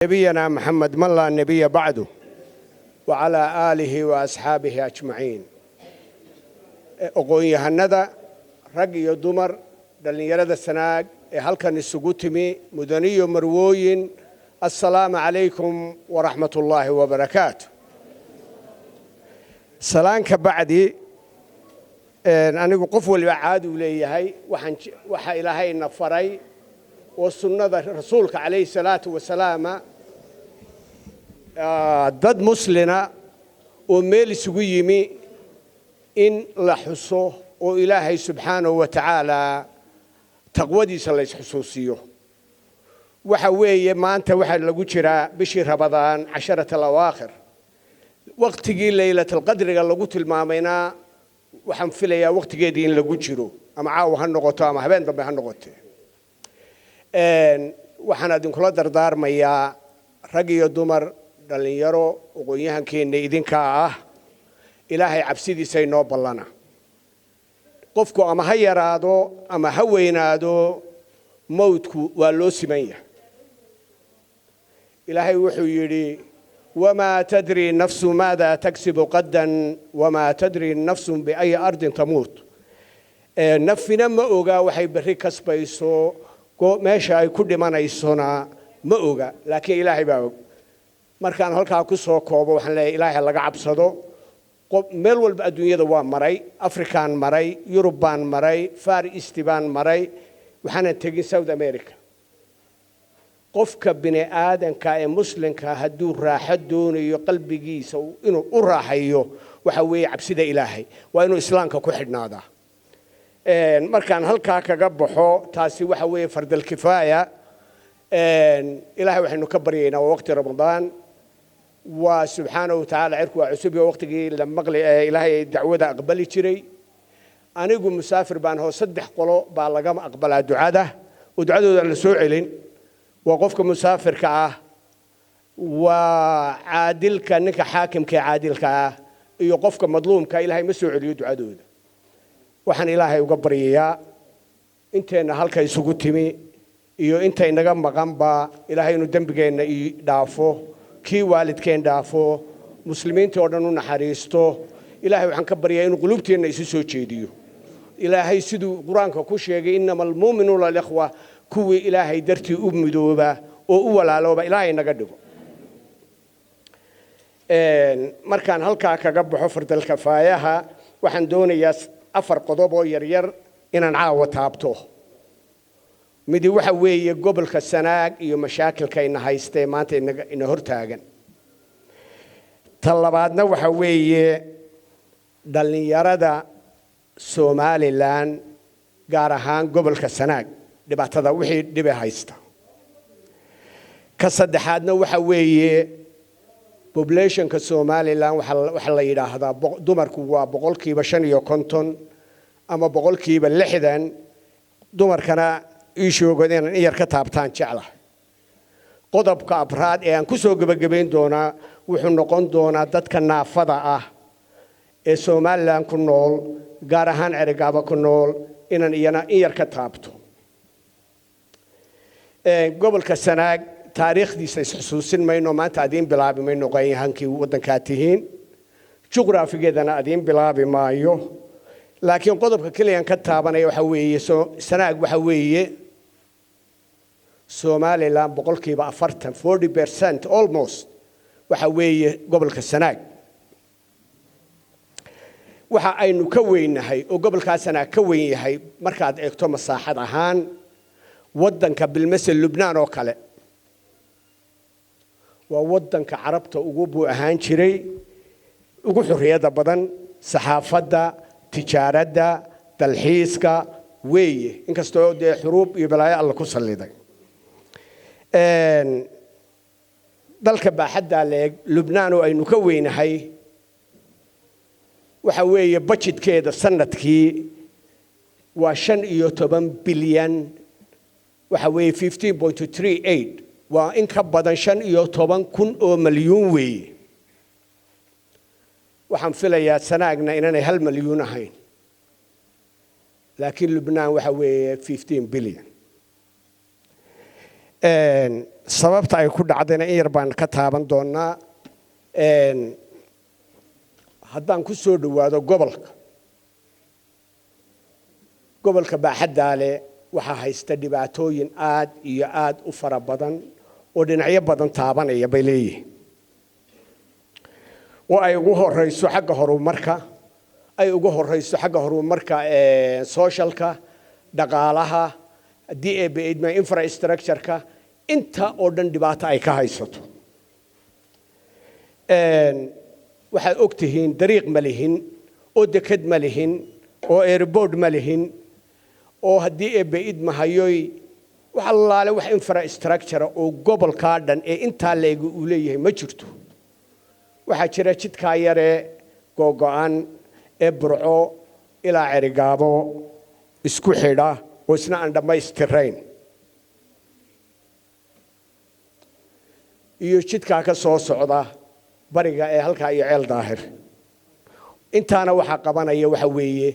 نبينا محمد من لا نبي بعده وعلى آله وأصحابه أجمعين. aqoon-yahanada rag iyo dumar dhalinyarada sanaag ee halkan isugu timi mudaniyo marwooyin assalaamu calaykum waraxmatullaahi wabarakaatu. salaanka bacdi anigu qof waliba caadi u leeyahay waxa ilaahayna faray oo sunnada rasuulka calayhi salaatu wasalaam dad muslina oo meel isugu yimi in la xuso oo ilaahay subxaanahu wa tacaala taqwadiisa la isxusuusiyo. waxa weeye maanta waxa lagu jiraa bishii Ramadaan 10 awaakhir waqtigii laylatul qadriga lagu tilmaamayna waxaan filayaa waqtigeedii in lagu jiro ama caawa ha noqoto ama habeen dambe ha noqoto. waxaan idinkula dardaarmayaa rag iyo dumar dhalinyaro aqoon-yahankeena idinka ah ilaahay cabsidiisa inoo ballana. qofku ama ha yaraado ama ha weynaado mawdku waa loo siman yahay. ilaahay wuxuu yidhi wamaa tadri nafsu maada taksibu qadan wamaa tadri nafsu biayi ardin tamuut. nafina ma oga waxay berri kasbayso meesha ay ku dhimanaysona ma oga laakiin ilaahay baa og. markaan halkaa ku soo koobo waxaan leeyahay ilaahay laga cabsado. meel walba adduunyada waa maray, afrikaan maray, yurub baan maray, far east baan maray, waxaanan tegin south america. qofka bini aadanka ee muslimka hadduu raaxo doonayo qalbigiisa inuu u raaxayo waxa weeye cabsida ilaahay waa inuu islaamka ku xidhnaadaa. markaan halkaa kaga baxo taasi waxa weeye fardal kifaaya. ilaahay waxaynu ka baryaynaa waqti ramadaan وسبحانه وتعالى عركوا عسبي وقتي لما مقلي إلهي دعوة أقبلي شري أنا يقول مسافر بان هو صدح قلو بالقام أقبل الدعاء ودعاء لسوعلين وقفك مسافر كعاه وعادل كأنك حاكم كعادل كعاه يوقفك مظلوم كإلهي مسوعل يدعاء دوده وحن إلهي وقبريا أنت نهالك يسقطني يو أنت إنجام مقامبا إلهي ندم بجينا يدافو kii waalidkeen dhaafo muslimiinta oo dhan u naxariisto. ilaahay waxaan ka baryaa inuu qulubteena isu soo jeediyo. ilaahay siduu quraanka ku sheegay innamal mu'minuuna al-ikhwa kuwii ilaahay dartii u midooba oo u walaalooba ilaahay naga dhigo. markaan halkaa kaga baxo fardal kifaayaha waxaan doonayaa 4 qodob oo yaryar inaan caawa taabto. midi waxa weeye gobolka Sanaag iyo mashaakilka ina haystay maanta ina hortaagan. talabaadna waxa weeye dhalinyarada Somaliland gaar ahaan gobolka Sanaag dhibaatada wixii dhibe haysta. ka saddexaadna waxa weeye populationka Somaliland waxa la yiraahdaa dumarku waa 50% ama 60% dumarkana iishoogadeen in yar ka taabtaan jecla. qodobka afraad ee aan ku soo gabagabeyn doonaa wuxuu noqon doonaa dadka naafada ah ee Somaliland ku nool gaar ahaan Cerigaba ku nool inaan iyana in yar ka taabto. gobolka Sanaag taariikhdiisa isxusuusin mayno maanta adiin bilaabi mayno qoyahankii wadanka tihiin juqraafigeedana adiin bilaabi maayo laakiin qodobka kaliya ka taabanaya waxa weeye Sanaag waxa weeye Somaliland 40% almost waxa weeye gobolka Sanaag. waxa aynu ka weynahay oo gobolka Sanaag ka weyn yahay markaad eegto masaaxad ahaan wadanka bilmasal Lubnaan oo kale. waa wadanka carabta ugu buu ahaan jiray ugu xurriyada badan saxaafadda tijaarada dalxiiska weeye inkastoo de xuruub iyo balaayo alla ku saliday. dalka baaxadda leeg Lubnaan oo aynu ka weynahay waxa weeye budgetkeeda sanadkii waa 15 bilyan waxa weeye 15.38 waa in ka badan 15 oo milyuun weeye. waxaan filayaa Sanaagna inaanay 1 milyuun ahayn laakiin Lubnaan waxa weeye 15 bilyan. sababta ay ku dhacdayna in yar baan ka taaban doonaa haddaan ku soo dhawaado gobolka baaxaddaale waxaa haysta dhibaatooyin aad iyo aad u fara badan oo dhinacyo badan taabanaya bay leeyihiin oo ay ugu horeyso xagga horumarka socialka dhaqaalaha DAB infrastructure-ka inta oo dhan dhibaato ay ka haysato waxaad ogtihiin dariiq ma lihin oo deked ma lihin oo airport ma lihin oo haddii eebbaid mahayoy wax allaale wax infrastructure oo gobolkaa dhan ee intaa leegi uu leeyahay ma jirto waxaa jira jidkaa yaree googo'an ee Burco ilaa Cerigaabo isku xidha oo isna aan dhammaystirayn iyo jidkaa ka soo socda bariga ee halkaa iyo Ceel Daahir intaana waxaa qabanaya waxa weeye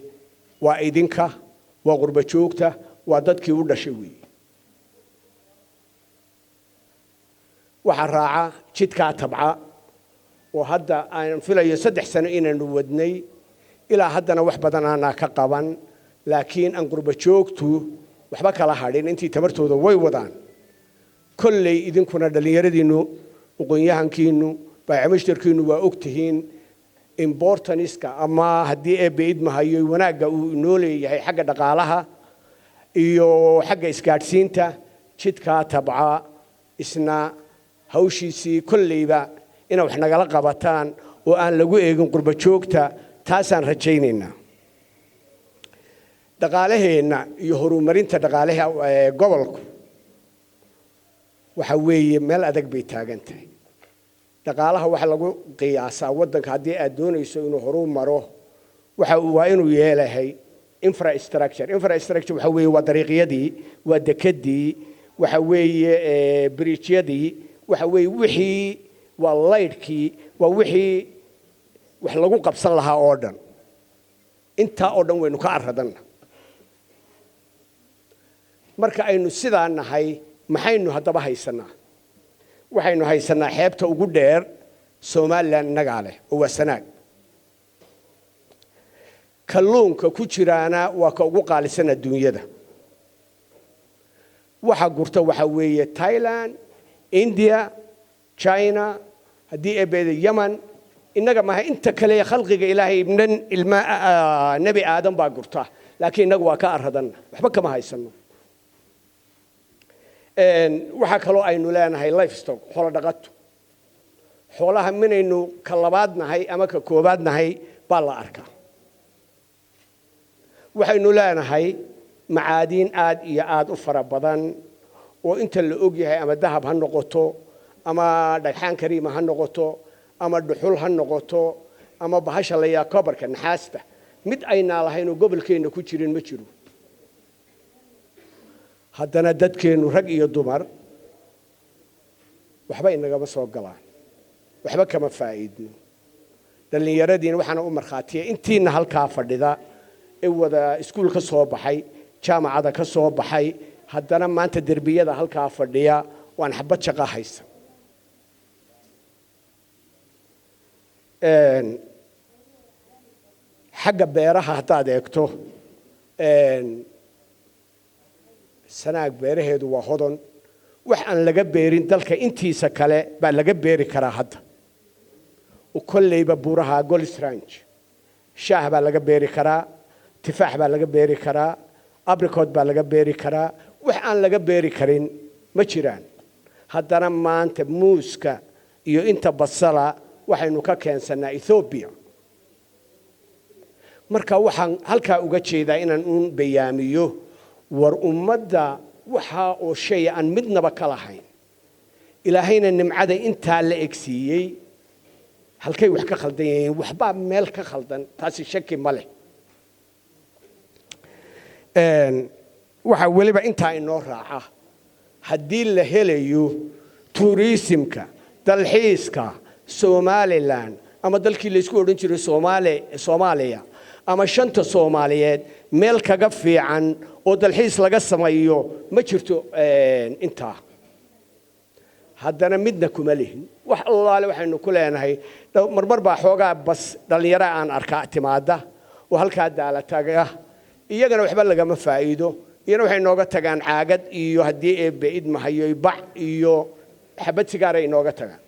waa idinka waa qurba joogta waa dadkii u dhashay weeye waxa raaca jidkaa Tabca oo hadda aan filayo 3 sano inaanu wadnay ilaa haddana wax badan aan ka qaban laakiin aan qurba joogtu waxba kala hadhin intii tabartooda way wadaan kolley idinkuna dhalinyaradiinu aqoonyahankiinu baay'amashtarkiinu waa ogtihiin importance-ka ama haddii eebbaid mahayo wanaagga uu inoo leeyahay xagga dhaqaalaha iyo xagga isgaadhsiinta jidkaa Tabca isna hawshiisii kolleyba inay wax nagala qabataan oo aan lagu eegin qurba joogta taasaan rajaynaynaa dhaqaalaheena iyo horumarinta dhaqaalaha gobolku waxa weeye meel adag bay taagan tahay dhaqaalaha waxa lagu qiyaasaa waddanka haddii aad doonayso inuu horumaro waa inuu yeelahay infrastructure waxa weeye waa dariiqyadii waa dekedii waxa weeye bridge-yadii waxa weeye wixii waa laydhkii waa wixii wax lagu qabsan lahaa oo dhan intaa oo dhan waynu ka aradanna marka aynu sidaa nahay maxaynu haddaba haysanaa waxaynu haysanaa xeebta ugu dheer Soomaaliland inagaa leh oo waa Sanaag kalluunka ku jiraana waa ka ugu qaalisan adduunyada waxa gurta waxa weeye Thailand India China haddii eebbeeda Yemen inaga ma inta kale khalqiga Ilaahay ibnan ilma nabi Aadam baa gurta laakiin inagu waa ka aradanna waxba kama haysano waxa kale oo aynu leenahay livestock xoolo dhaqato xoolaha minaynu ka labaadnahay ama ka koobaadnahay baa la arkaa waxaynu leenahay macaadiin aad iyo aad u fara badan oo inta la og yahay ama dahab ha noqoto ama dhagxaan kariim ha noqoto ama dhuxul ha noqoto ama bahasha la yaa kobarka naxaasta mid ayna lahayn oo gobolkeena ku jirin ma jiro haddana dadkeenu rag iyo dumar waxba inagama soo galaan waxba kama faa'iidno dhalinyaradiina waxaana u markhaatiyay intiina halkaa fadhida ee wada iskuul ka soo baxay jaamacada ka soo baxay haddana maanta derbiyada halkaa fadhiya waan xabad shaqo haysan xagga beeraha haddaad eegto Sanaag beeraheedu waa hodan wax aan laga beerin dalka intiisa kale baa laga beeri karaa hadda oo kolleyba buuraha Golis Ranch shaah baa laga beeri karaa tifaax baa laga beeri karaa apricot baa laga beeri karaa wax aan laga beeri karin ma jiraan haddana maanta muuska iyo inta basala waxaynu ka keensanaa Ethiopia marka waxaan halkaa uga jeedaa inaan uun bayaamiyo war ummadda waxa oo shay aan midnaba ka lahayn ilaahayna nimcada intaa la egsiiyey halkay wax ka khaldan yihiin waxba meel ka khaldan taasi shaki ma leh waxa waliba intaa inoo raaca haddii la helayo tourismka dalxiiska Somaliland ama dalkii la isku oran jiray Soomaaliya ama shanta Soomaaliyeed meel kaga fiican oo dalxiis laga sameeyo ma jirto inta haddana midna kuma lihin wax allaale waxaynu ku leenahay marmar baa xoogaa bas dhalinyaro aan arkaa timaada oo halkaa daala taga iyagana waxba lagama faa'iido iyana waxay nooga tagaan caagad iyo haddii eebbe idmahayo bac iyo xabad sigaar ay nooga tagaan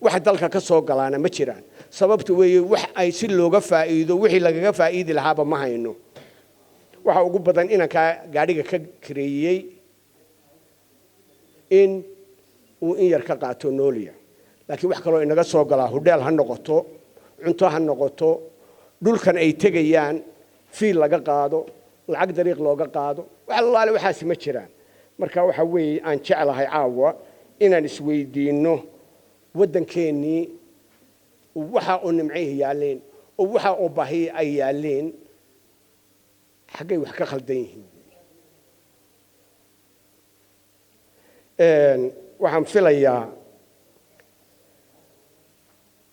wax dalka ka soo galaana ma jiraan sababtu weeye wax ay si looga faa'iido wixii lagaga faa'iidi lahaaba ma hayno waxa ugu badan inanka gaadhiga ka kireeyay in uu in yar ka qaato nooliya laakiin wax kaloo inaga soo galaa hudheel ha noqoto cunto ha noqoto dhulkan ay tegayaan fiil laga qaado lacag dariiq looga qaado wax allaale waxaasi ma jiraan marka waxa weeye aan jeclahay caawa inaan isweydiinno waddankeennii waxa oo nimcayhi yaaleen oo waxa oo baahi ay yaaleen xaggay wax ka khaldan yihiin waxaan filayaa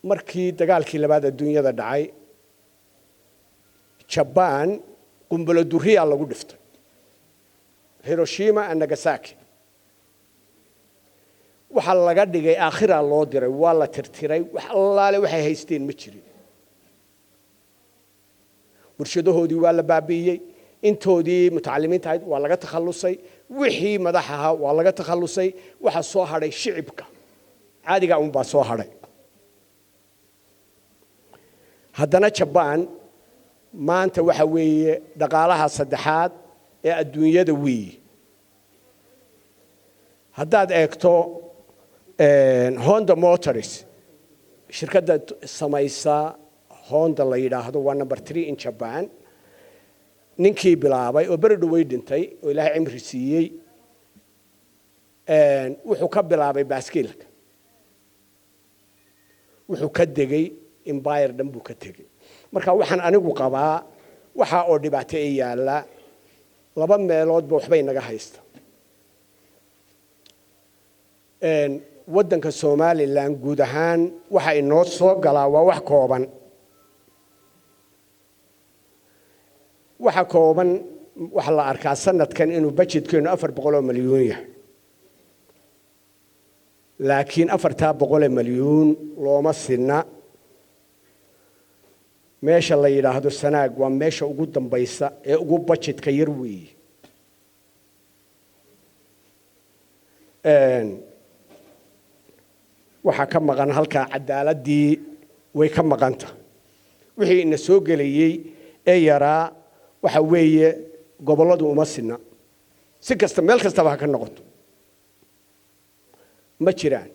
markii dagaalkii labaad adduunyada dhacay Japan qunbulo duriya lagu dhiftay Hiroshima and Nagasaki waxa laga dhigay aakhira loo diray waa la tirtiray wax allaale waxay haysteen ma jirin warshadahoodii waa la baabi'iyey intoodii mutacallimiinta ahayd waa laga takhalusay wixii madaxaha waa laga takhalusay waxa soo hadhay shicibka caadiga baa soo hadhay haddana Japan maanta waxa weeye dhaqaalaha saddexaad ee adduunyada weeye haddaad eegto Honda Motors shirkadda samaysa Honda la yiraahdo waa number 3 in Japan ninkii bilaabay oo bari dhaway dhintay oo Ilaahay cimri siiyay wuxuu ka bilaabay baaskiilka wuxuu ka degay empire dhan buu ka tegay marka waxaan anigu qabaa waxa oo dhibaato ay yaala laba meelood ba waxbay naga haysta waddanka Somaliland guud ahaan waxa inoo soo galaa waa wax kooban waxa kooban waxa la arkaa sanadkan inuu budgetkeenu 400 milyan yahay laakiin 400 milyan looma sinna meesha la yiraahdo Sanaag waa meesha ugu dambaysa ee ugu budgetka yar weeye waxa ka maqan halka cadaaladii way ka maqanta wixii ina soo galiyay ee yaraa waxa weeye goboladu uma sinna si kasta meel kasta ka noqoto ma jiraan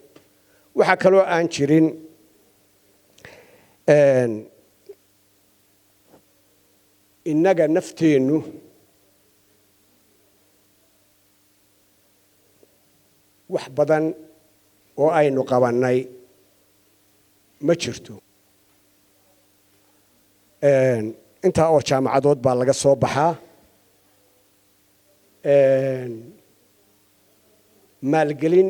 waxa kale oo aan jirin innaga nafteenu wax badan oo aynu qabanay ma jirto inta oo jaamacadood baa laga soo baxaa maalgelin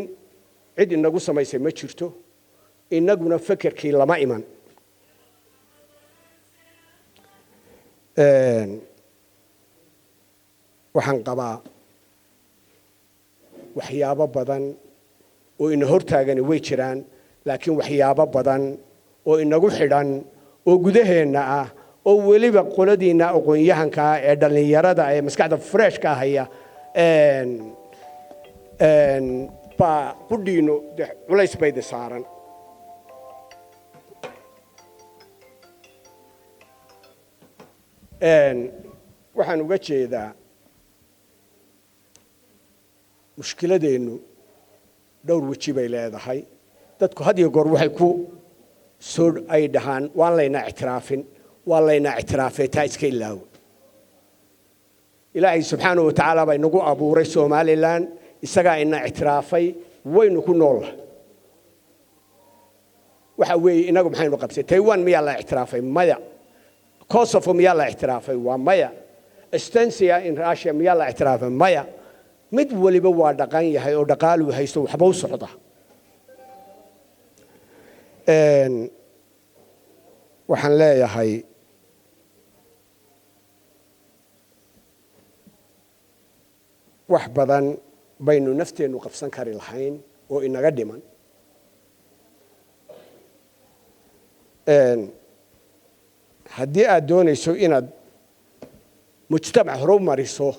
cid inagu samaysay ma jirto inaguna fikirkii lama iman waxaan qabaa waxyaabo badan oo ina hortaagani way jiraan laakiin waxyaabo badan oo inagu xidhan oo gudaheena ah oo weliba qoladiina aqoon-yahanka ee dhalinyarada ee maskaxda fresh ka haya baa qudhiino culays bayda saaran waxaan uga jeedaa mushkiladeenu dhowr waji bay leedahay dadku had iyo goor waxay ku soo ay dhahaan waan layna ictiraafin waa layna ictiraafay taa iska ilaaw ilaahay subxaanahu wa tacaala baa inagu abuuray Somaliland isagaa ina ictiraafay waynu ku nool waxa weeye inagu maxaynu qabsay Taiwan miyaa la ictiraafay maya Kosovo miyaa la ictiraafay waa maya Estonia in Russia miyaa la ictiraafay maya mid waliba waa dhaqan yahay oo dhaqaalu haysto waxba u socda waxaan leeyahay wax badan baynu nafteenu qabsan kari lahayn oo inaga dhiman haddii aad doonayso inaad mujtamac hore u mariso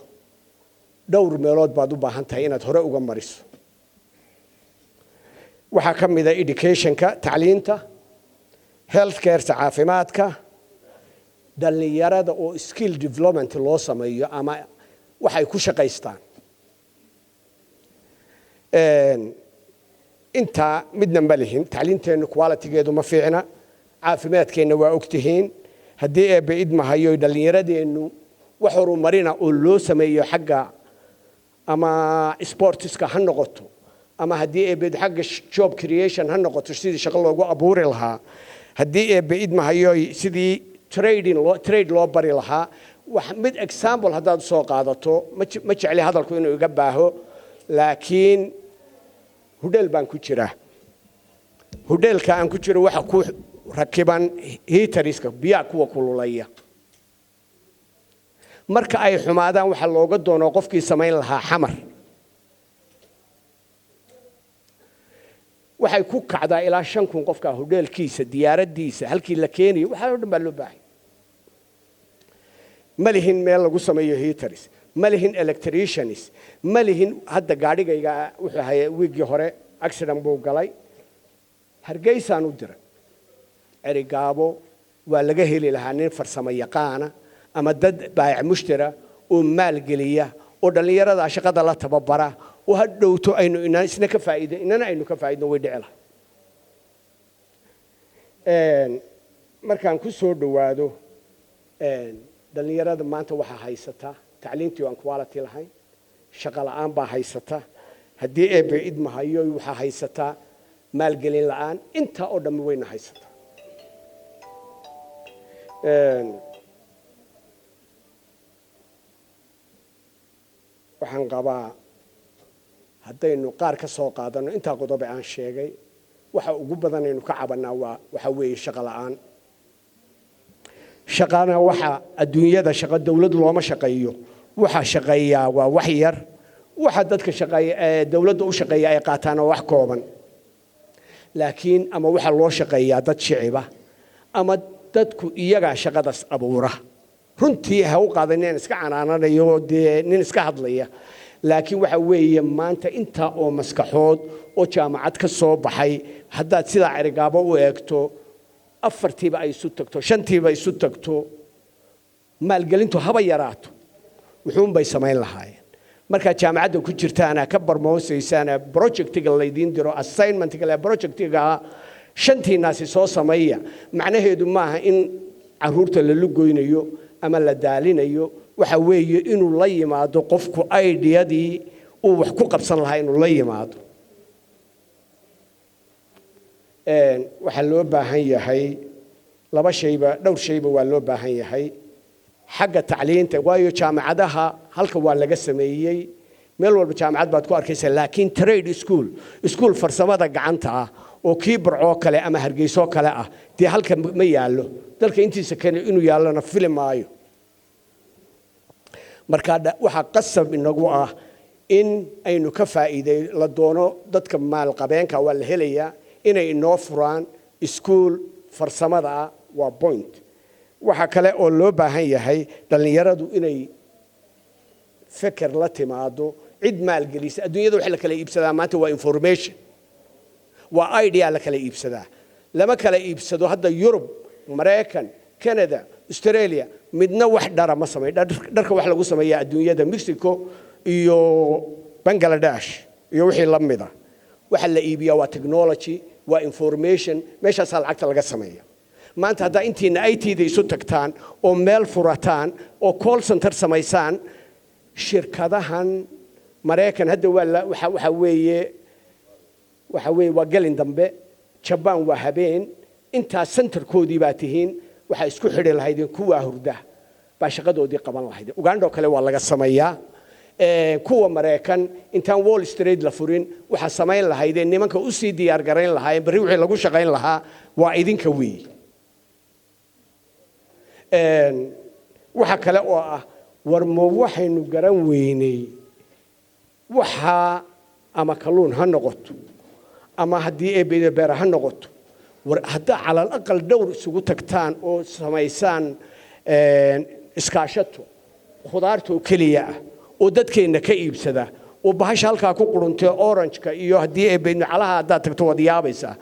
dhowr meelood baad u baahan tahay inaad hore uga mariso waxaa ka mid ah educationka tacliinta healthcare caafimaadka dhalinyarada oo skill development loo sameeyo ama waxay ku shaqaystaan inta midna ma lihin tacliinteenu quality-geedu ma fiicna caafimaadkeena waa ogtihiin haddii eebbe idmahayo dhalinyaradeenu wax horumarina oo loo sameeyo xagga ama sportska ha noqoto ama haddii eebbe xagga job creation ha noqoto sidii shaqo loogu abuuri lahaa haddii eebbe idmahayo sidii trade loo bari lahaa wax mid example haddaad soo qaadato ma jecli hadalku inuu iga baaho laakiin hudheel baan ku jiraa hudheelka aan ku jiro waxa ku rakiban heateriska biyaha kuwa kululaya marka ay xumaadaan waxa looga doono qofkii samayn lahaa xamar waxay ku kacdaa ilaa 5,000 qofka hudheelkiisa diyaaradiisa halkii la keenayo waxa oo dhan baa loo baahay malihin meel lagu sameeyo heaters malihin electricians malihin hadda gaadhigayga wuxuu ahaa wiigii hore accident buu galay hargeysaan u diray erigaabo waa laga heli lahaa nin farsamo yaqaana ama dad baayac mushtara oo maal geliya oo dhalinyarada shaqada la tababara oo hadhowto aynu isna ka faa'iido inana aynu ka faa'iidno way dhicila markaan ku soo dhawaado dhalinyarada maanta waxa haysata tacliintii aan quality lahayn shaqo la'aan baa haysata haddii eebbe idmahayo waxa haysata maalgelin la'aan inta oo dhan wayna haysata waxaan qabaa haddaynu qaar ka soo qaadano intaa qodob aan sheegay waxa ugu badan aynu ka cabanaa waxa weeye shaqo la'aan shaqana waxa adduunyada shaqo dawladdu looma shaqeeyo waxa shaqeeya waa wax yar waxa dadka shaqeeya dawladdu u shaqeeya ay qaataan wax kooban laakiin ama waxa loo shaqeeyaa dad shiciba ama dadku iyaga shaqadaas abuura runtii ha u qaadaneen iska canaananayo nin iska hadlaya laakiin waxa weeye maanta inta oo maskaxood oo jaamacad ka soo baxay haddaad sida erigaabo u eegto afartiiba ay isu tagto shantiiba isu tagto maalgelintu haba yaraato wuxuun bay samayn lahaayeen marka jaamacadda ku jirtaana ka barmoosaysaana projectiga laydiin diro assignmentiga la projectiga shantiinaasi soo sameeya macnaheedu maaha in caruurta la lugoynayo ama la daalinayo waxa weeye inuu la yimaado qofku ideyadii uu wax ku qabsan lahaa inuu la yimaado waxa loo baahan yahay laba shayba dhowr shayba waa loo baahan yahay xagga tacliinta waayo jaamacadaha halka waa laga sameeyay meel walba jaamacad baad ku arkaysaa laakiin trade school farsamada gacanta ah oo kii barco kale ama hargeyso kale ah tii halka ma yaalo dalka intiisa kale inuu yaalana filmaayo marka waxa qasab inagu ah in aynu ka faa'iiday la doono dadka maal qabeenka waa la helayaa inay inoo furaan school farsamada waa point waxa kale oo loo baahan yahay dhalinyaradu inay fikir la timaado cid maal gelisa adduunyada waxa la kala iibsadaa maanta waa information waa idea la kala iibsadaa lama kala iibsado hadda Europe Mareykan Canada Australia midna wax dhara ma sameey dharka wax lagu sameeyaa adduunyada Mexico iyo Bangladesh iyo wixii la mid ah waxa la iibiyaa waa technology waa information meeshaas lacagta laga sameeyaa maanta hadda intiina IT-da isu tagtaan oo meel furataan oo call center samaysaan shirkadahan Mareykan hadda waxa weeye waa galin dambe Japan waa habeen inta centerkoodii baa tihiin waxa isku xidhi lahaydeen kuwa hurda baa shaqadoodii qaban lahayd Uganda kale waa laga sameeyaa kuwa Mareykan intaan Wall Street la furin waxa sameyn lahaydeen nimanka u sii diyaar gareyn lahaayeen bari wixii lagu shaqeyn lahaa waa idinka weey waxa kale oo ah warmo waxaynu garan weynay waxa ama kalluun ha noqoto ama haddii ay beer ha noqoto war hadda cala aqal dhowr isugu tagtaan oo samaysaan iskaashato khudaarta oo keliya ah oo dadkeena ka iibsada oo bahasha halkaa ku quruntay orange-ka iyo haddii ay calaha haddaad tagto wad yaabaysaa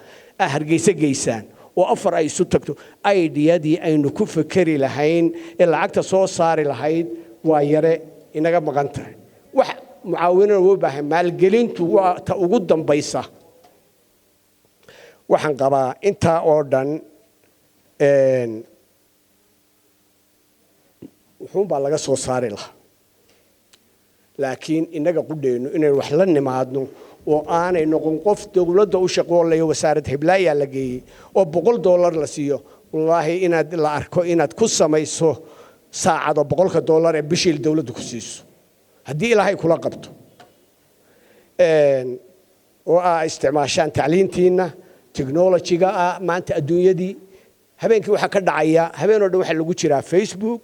hargeysa geysaan oo afar ay isu tagto aydiyadii aynu ku fakeri lahayn ee lacagta soo saari lahayd waa yare inaga maqan tahay wax mucaawinana u baahan maalgelintu waa ta ugu dambaysa waxaan qabaa intaa oo dhan wuxuun baa laga soo saari lahaa laakiin inaga qudheenno inaynu wax la nimaadno oo aanay noqon qof dawladda u shaqoolayo wasaaradda hiblaayaa la geeyey oo $100 la siiyo wallaahi inaad la arko inaad ku samayso saacado $100 ee bishii dawladdu ku siiso haddii ilaahay kula qabto oo isticmaashaan tacliintiina technology-ga maanta adduunyadii habeenkii waxa ka dhacaya habeenoo dhan waxa lagu jiraa Facebook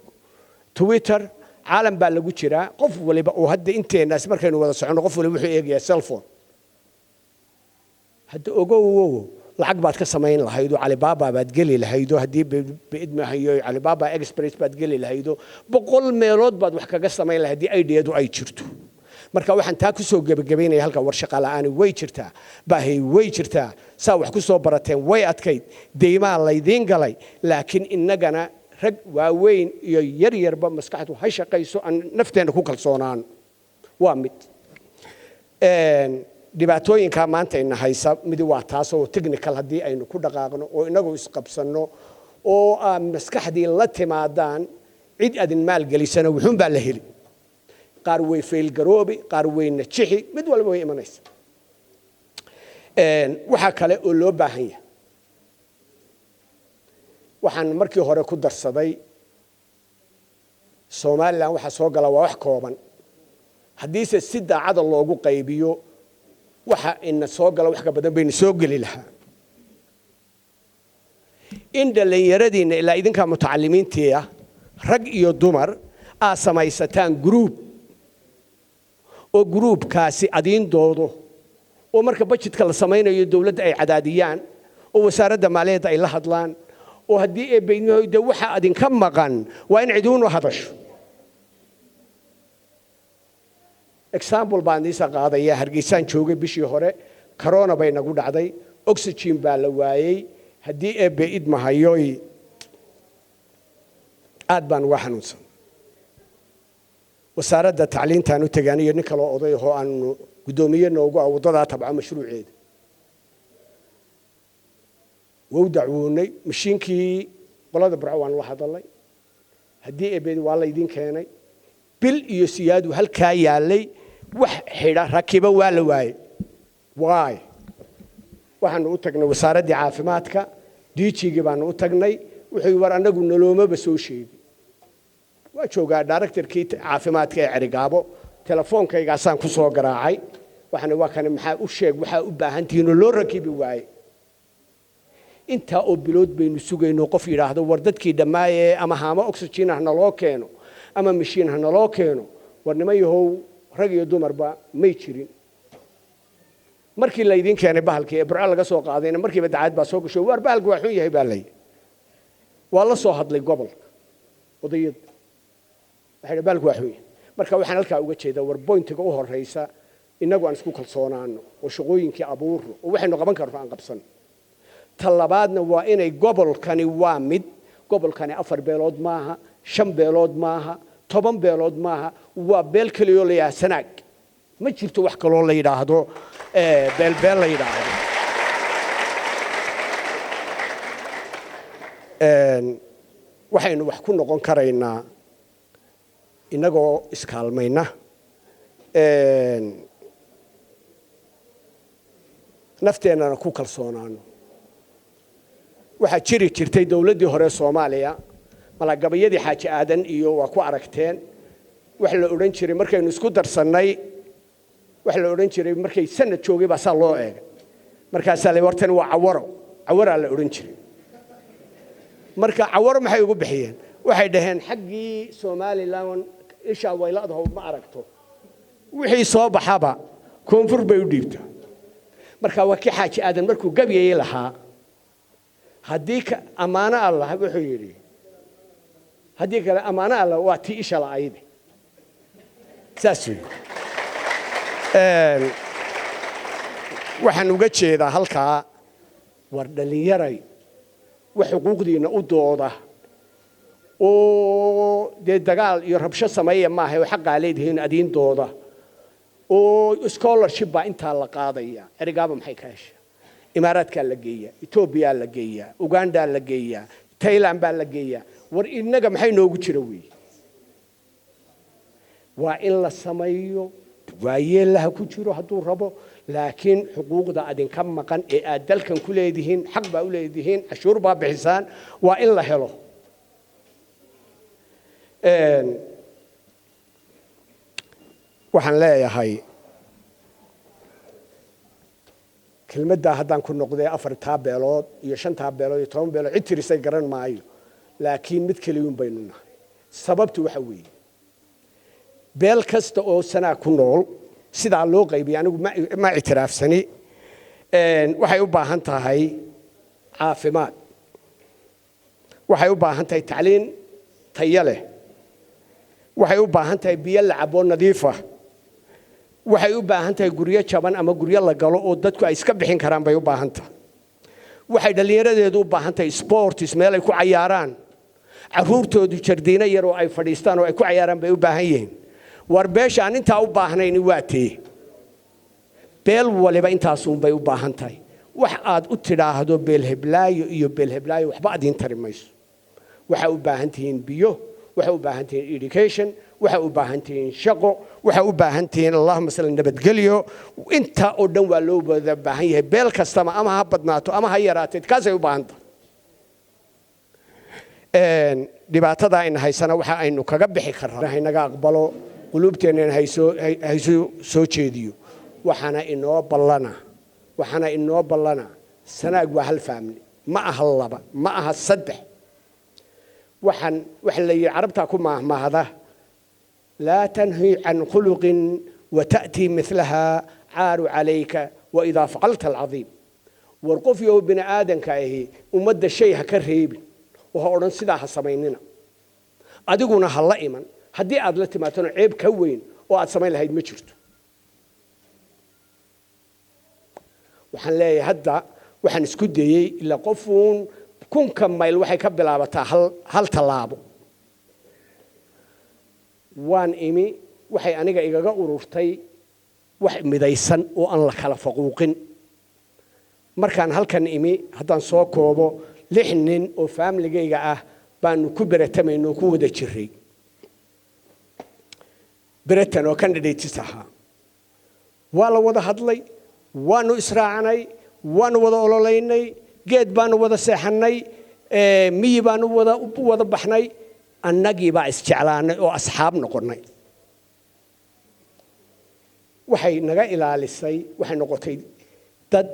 Twitter caalam baa lagu jiraa qof waliba oo hadda inteenaas markaynu wada socono qof waliba wuxuu eegayaa cell phone hadda ogow lacag baad ka samayn lahayd oo Alibaba baad gali lahayd oo haddii beedma hayo Alibaba Express baad gali lahayd oo 100 meelood baad wax kaga samayn lahayd haddii ideadu ay jirto marka waxaan taa ku soo gabagabeynaya halka war shaqo la'aan way jirtaa baahay way jirtaa saa wax ku soo barateen way adkayd deymaa laydiin galay laakiin innagana rag waaweyn iyo yar yarba maskaxdu hay shaqayso aan nafteena ku kalsoonaan waa mid dhibaatooyinka maanta in haysa mid waa taas oo technical hadii aynu ku dhaqaaqno oo inagu isqabsano oo maskaxdii la timaadaan cid adin maal galisana wuxuun baa la heli qaar way fail garoobi qaar way najixi mid walba way imanaysa waxa kale oo loo baahan yahay waxaan markii hore ku darsaday Soomaaliland waxa soo gala waa wax kooban haddii si daacad loogu qaybiyo waxa in soo gala wax ka badan bayna soo gali lahaa in dhalinyaradiina ilaa idinka mutacallimiintii rag iyo dumar samaysataan group oo groupkaasi adiin doodo oo marka budgetka la samaynayo dawladda ay cadaadiyaan oo wasaaradda maaliyadda ay la hadlaan oo haddii ay beeynayo waxa adin ka maqan waa in ciiduun u hadasho example baan isa qaadaya hargeysaan joogay bishii hore corona bay nagu dhacday oxygen baa la waayay haddii ay beed mahayo aad baan uga xanuunsan wasaaradda tacliintaan u tagaaniyo nin kale oo oday oo aan gudoomiye noogu wadada tabca mashruuceeda wuu dacwoonay mashiinkii qolada Burco waan la hadalay haddii ay beed waa la idin keenay bil iyo siyaadu halkaa yaalay wax xidha rakiba waa la waayay waxaan u tagnay wasaaradda caafimaadka DG-ga baan u tagnay wuxuu war anagu noloomaba soo sheegay waa joogaa director-kii caafimaadka ee Carigaabo telefoonkayga aan ku soo garaacay waxaan waa kan maxaa u sheeg waxa u baahan tihiin loo rakibi waayay inta oo bilood baynu sugayno qof yiraahdo war dadkii dhamaaye ama haama oxygen ahna loo keeno ama mashiin ahna loo keeno war nimayahow rag iyo dumarba may jirin markii la idin keenay bahalkii ee Burco laga soo qaadayna markiiba dacad baa soo gashay war bahalku waa xun yahay baa lay waa la soo hadlay gobolka odayad waxa bahalku waa xun yahay marka waxaan halka uga jeedaa war pointiga u horeysa inagu aan isku kalsoonaano oo shaqooyinkii abuurno oo waxaynu qaban karno aan qabsan talabaadna waa inay gobolkani waa mid gobolkani 4 beelood maaha 5 beelood maaha 10 beelood maaha waa beel kaliya la yaasanaag ma jirto wax kale oo la yiraahdo beel la yiraahdo waxaynu wax ku noqon karaynaa inagoo iskaalmayna nafteenana ku kalsoonaano waxa jiri jirtay dawladdii hore Soomaaliya malagabayadii xaaji aadan iyo waa ku aragteen wax la oran jiray markaynu isku darsanay wax la oran jiray markay sanad joogay baa saa loo eegay markaas la wartan waa cawara la oran jiray marka cawar maxay ugu bixiyeen waxay dhaheen xaqii Soomaaliland isha waylaadaha ma aragto wixii soo baxaba koonfur bay u dhiibtaa marka waa kii xaaji aadan markuu gabyayay lahaa haddii ka ammaano allah wuxuu yidhi haddii kale ammaano allah waa tii isha la'ayde saas waxaan uga jeedaa halkaa war dhallinyaray wax xuquuqdiina u dooda oo dee dagaal iyo rabsho sameeya maaha oo xaqaa leedihiin adiin dooda oo scholarship baa intaa la qaadaya erigaaba maxay ka heshaa imaaraadkaa la geeyaa etoobiyaa la geeyaa ugandaa la geeyaa thailand baa la geeyaa war innaga maxay noogu jira weeye waa in la sameeyo waayeelaha ku jiro hadduu rabo laakiin xuquuqda adinka maqan ee aad dalkan ku leedihiin xaq baa u leedihiin cashuur baa bixisaan waa in la helo waxaan leeyahay kelmaddaa haddaan ku noqday 4 beelood iyo 5 beelood iyo 10 beelood cid tirisay garan maayo laakiin mid keliyuun baynu nahay sababtu waxa weeye beel kasta oo sanaa ku nool sidaa loo qaybiyay anigu ma ictiraafsani waxay u baahan tahay caafimaad waxay u baahan tahay tacliin tayo leh waxay u baahan tahay biyo la cabo nadiif ah waxay u baahan tahay guryo jaban ama guryo la galo oo dadku ay iska bixin karaan bay u baahan tahay waxay dhalinyaradeedu u baahan tahay sports meel ay ku cayaaraan caruurtoodu jardiino yar oo ay fadhiistaan oo ay ku cayaaraan bay u baahan yihiin war beesha aan intaa u baahnayn waa tee beel waliba intaasuun bay u baahan tahay wax aad u tidhaahdo beel heblaayo iyo beel heblaayo waxba adiin tari mayso waxay u baahan tihiin biyo waxay u baahan tihiin education waxay u baahan tihiin shaqo waxay u baahan tihiin allahumma salli nabadgelyo inta oo dhan waa loo wada baahan yahay beel kastama ama ha badnaato ama ha yaraato kaasay u baahan tahay dhibaatada in haysana waxa aynu kaga bixi karnaa inaga aqbalo qulubteena hayso soo jeediyo waxana inoo ballana sanaag waa hal family ma aha laba ma aha saddex waxaan wax la yiri carabta ku maahmaahda la tanhi an khuluqin wa ta'ti mithlaha aaru alayka wa idha fa'alta al'azim warqof yow bini aadanka ahi umada shay ha ka reebin oo oran sidaa ha sameynina adiguna ha la iman haddii aad la timaatano ceeb ka weyn oo aad samayn lahayd ma jirto waxaan leeyahay hadda waxaan isku dayay ila qofuun kunka mayl waxay ka bilaabataa hal talaabo waan imi waxay aniga igaga ururtay wax midaysan oo aan la kala faquuqin markaan halkan imi haddaan soo koobo 6 nin oo familygayga ah baanu ku beratamayno ku wada jiray بريتن وكان ديتسها ولا وضع هدلي وانو إسراعني وانو وضع أوليني جد بانو وضع سحني مي بانو وضع بحني النجي بقى استعلاني وأصحاب نقرني وحي نجا إلى لسي وحي نقطي ضد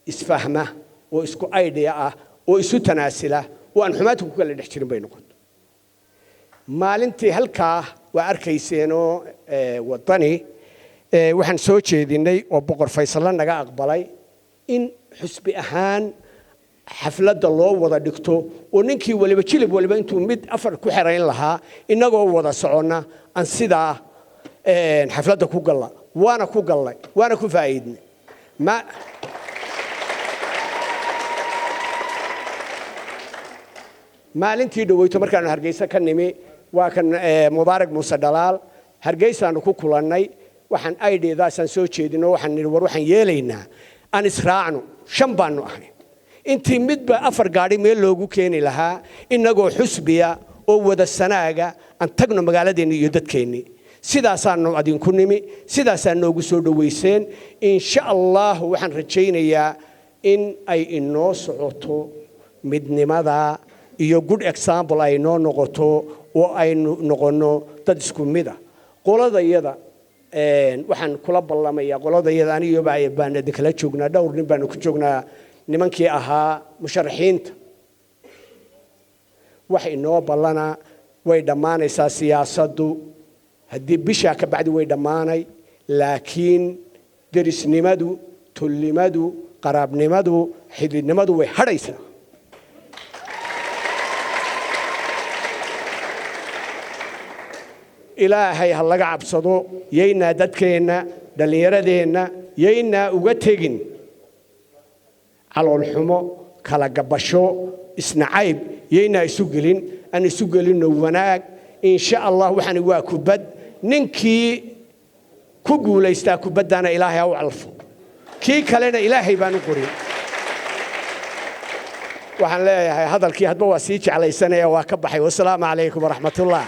إسفهمه وإسكو أيديا وإسو تناسله وأن حماته كل اللي يحترم بينكم maalintii halkaa waa arkayseeno wadani waxaan soo jeedinay oo boqor Faysal naga aqbalay in xusbi ahaan xafladda loo wada dhigto oo ninkii waliba jilib waliba intuu mid afar ku xirayn lahaa inagoo wada socona aan sidaa xafladda ku galla waana ku faa'iidnay maalintii dhaweyto markaan Hargeysa ka nimi waa kan Mubaarak Muuse Dhalaal Hargeysa ku kulannay waxaan aydeedaasan soo jeedino waxaan niri war waxaan yeelaynaa aan israacno 5 baanu ahay intii midba 4 gaari meel loogu keeni lahaa inagoo xusbiya oo wada sanaaga aan tagno magaaladeena iyo dadkeeni sidaasaanu adinku nimi sidaasaan noogu soo dhaweyseen insha Allah waxaan rajaynayaa in ay inoo socoto midnimada iyo good example ay noo noqoto oo ay noqono dad isku mid ah qoladayada waxaan kula ballamaya qoladayada aniyo baan kala joognaa dhowr nin baan ku joognaa nimankii ahaa musharaxiinta wax inoo ballana way dhamaanaysaa siyaasaddu haddii bisha ka bacdi way dhamaanay laakiin derisnimadu tullimadu qaraabnimadu xididnimadu way hadhaysaa ilaahay ha laga cabsado yaynaa dadkeenna dhallinyaradeenna yaynaa uga tegin caloolxumo kala gabasho isnacayb yaynaa isu gelin aan isu gelinno wanaag insha allah waxani waa kubad ninkii ku guulaystaa kubaddana ilaahay ha u calfo kii kalena ilaahay baan u qorin waxaan leeyahay hadalkii hadba waa sii jeclaysanaya waa ka baxay wasalaamu calaykum waraxmatullah